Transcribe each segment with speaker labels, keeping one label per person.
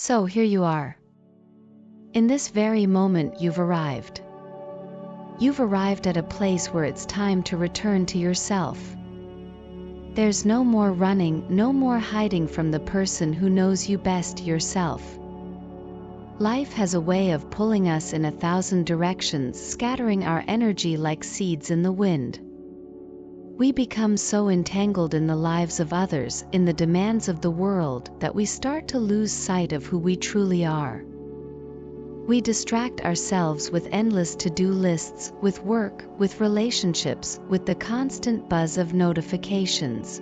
Speaker 1: So here you are. In this very moment you've arrived. You've arrived at a place where it's time to return to yourself. There's no more running, no more hiding from the person who knows you best, yourself. Life has a way of pulling us in 1,000 directions, scattering our energy like seeds in the wind. We become so entangled in the lives of others, in the demands of the world, that we start to lose sight of who we truly are. We distract ourselves with endless to-do lists, with work, with relationships, with the constant buzz of notifications.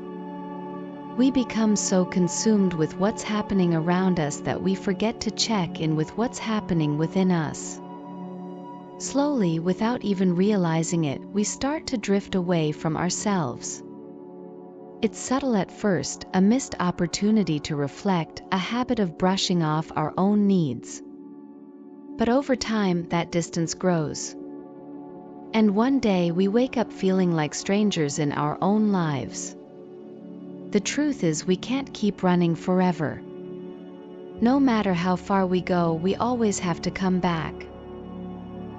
Speaker 1: We become so consumed with what's happening around us that we forget to check in with what's happening within us. Slowly, without even realizing it, we start to drift away from ourselves. It's subtle at first, a missed opportunity to reflect, a habit of brushing off our own needs. But over time, that distance grows. And one day we wake up feeling like strangers in our own lives. The truth is, we can't keep running forever. No matter how far we go, we always have to come back.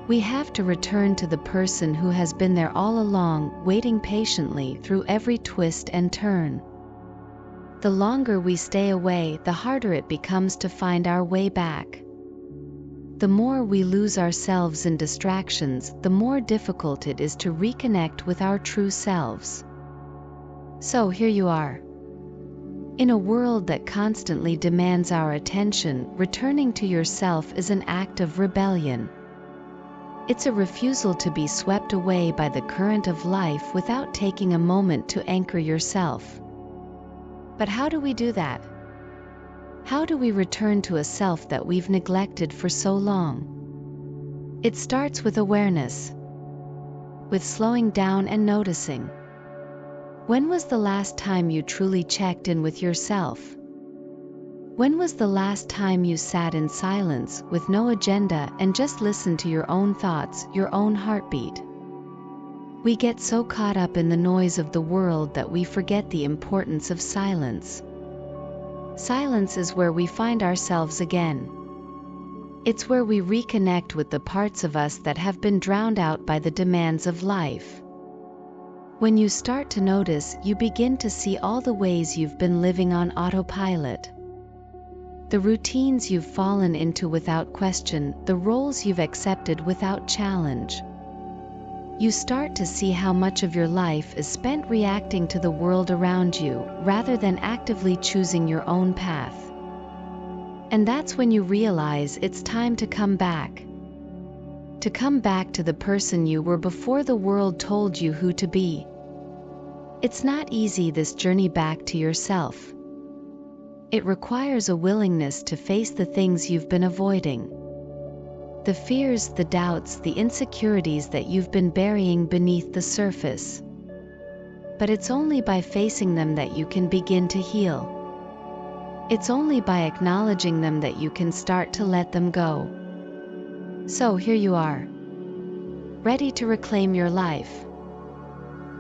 Speaker 1: We have to return to the person who has been there all along, waiting patiently through every twist and turn. The longer we stay away, the harder it becomes to find our way back. The more we lose ourselves in distractions, the more difficult it is to reconnect with our true selves. So here you are. In a world that constantly demands our attention, returning to yourself is an act of rebellion. It's a refusal to be swept away by the current of life without taking a moment to anchor yourself. But how do we do that? How do we return to a self that we've neglected for so long? It starts with awareness, with slowing down and noticing. When was the last time you truly checked in with yourself? When was the last time you sat in silence, with no agenda, and just listened to your own thoughts, your own heartbeat? We get so caught up in the noise of the world that we forget the importance of silence. Silence is where we find ourselves again. It's where we reconnect with the parts of us that have been drowned out by the demands of life. When you start to notice, you begin to see all the ways you've been living on autopilot. The routines you've fallen into without question, the roles you've accepted without challenge. You start to see how much of your life is spent reacting to the world around you, rather than actively choosing your own path. And that's when you realize it's time to come back. To come back to the person you were before the world told you who to be. It's not easy, this journey back to yourself. It requires a willingness to face the things you've been avoiding. The fears, the doubts, the insecurities that you've been burying beneath the surface. But it's only by facing them that you can begin to heal. It's only by acknowledging them that you can start to let them go. So here you are. Ready to reclaim your life.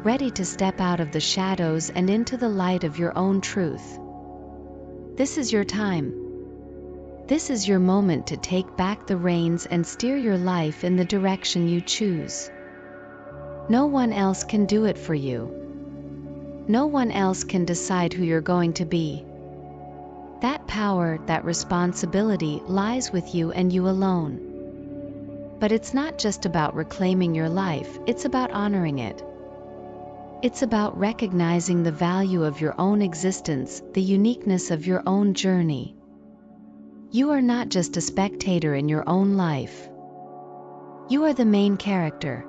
Speaker 1: Ready to step out of the shadows and into the light of your own truth. This is your time. This is your moment to take back the reins and steer your life in the direction you choose. No one else can do it for you. No one else can decide who you're going to be. That power, that responsibility lies with you and you alone. But it's not just about reclaiming your life, it's about honoring it. It's about recognizing the value of your own existence, the uniqueness of your own journey. You are not just a spectator in your own life. You are the main character.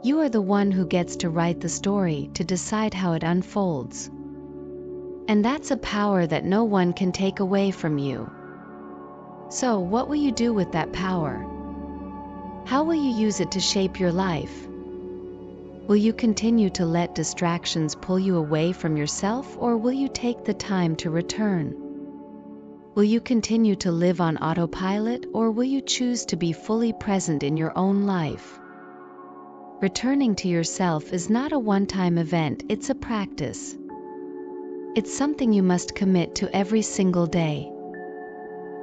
Speaker 1: You are the one who gets to write the story, to decide how it unfolds. And that's a power that no one can take away from you. So, what will you do with that power? How will you use it to shape your life? Will you continue to let distractions pull you away from yourself, or will you take the time to return? Will you continue to live on autopilot, or will you choose to be fully present in your own life? Returning to yourself is not a one-time event, it's a practice. It's something you must commit to every single day.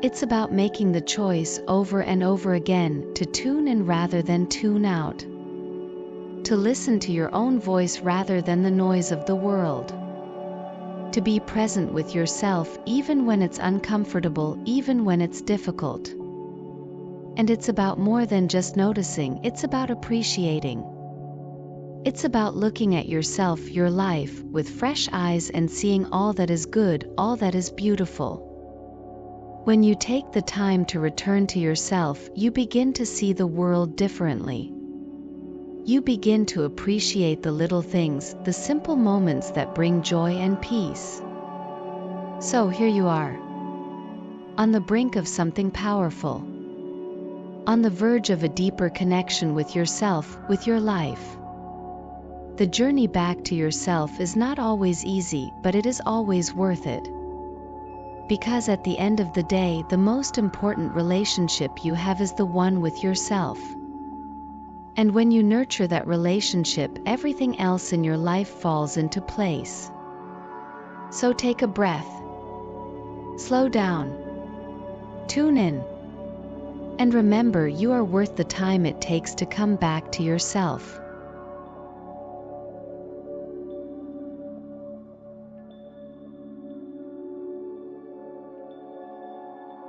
Speaker 1: It's about making the choice over and over again to tune in rather than tune out. To listen to your own voice rather than the noise of the world. To be present with yourself even when it's uncomfortable, even when it's difficult. And it's about more than just noticing, it's about appreciating. It's about looking at yourself, your life, with fresh eyes and seeing all that is good, all that is beautiful. When you take the time to return to yourself, you begin to see the world differently. You begin to appreciate the little things, the simple moments that bring joy and peace. So here you are, on the brink of something powerful, on the verge of a deeper connection with yourself, with your life. The journey back to yourself is not always easy, but it is always worth it. Because at the end of the day, the most important relationship you have is the one with yourself. And when you nurture that relationship, everything else in your life falls into place. So take a breath. Slow down. Tune in. And remember, you are worth the time it takes to come back to yourself.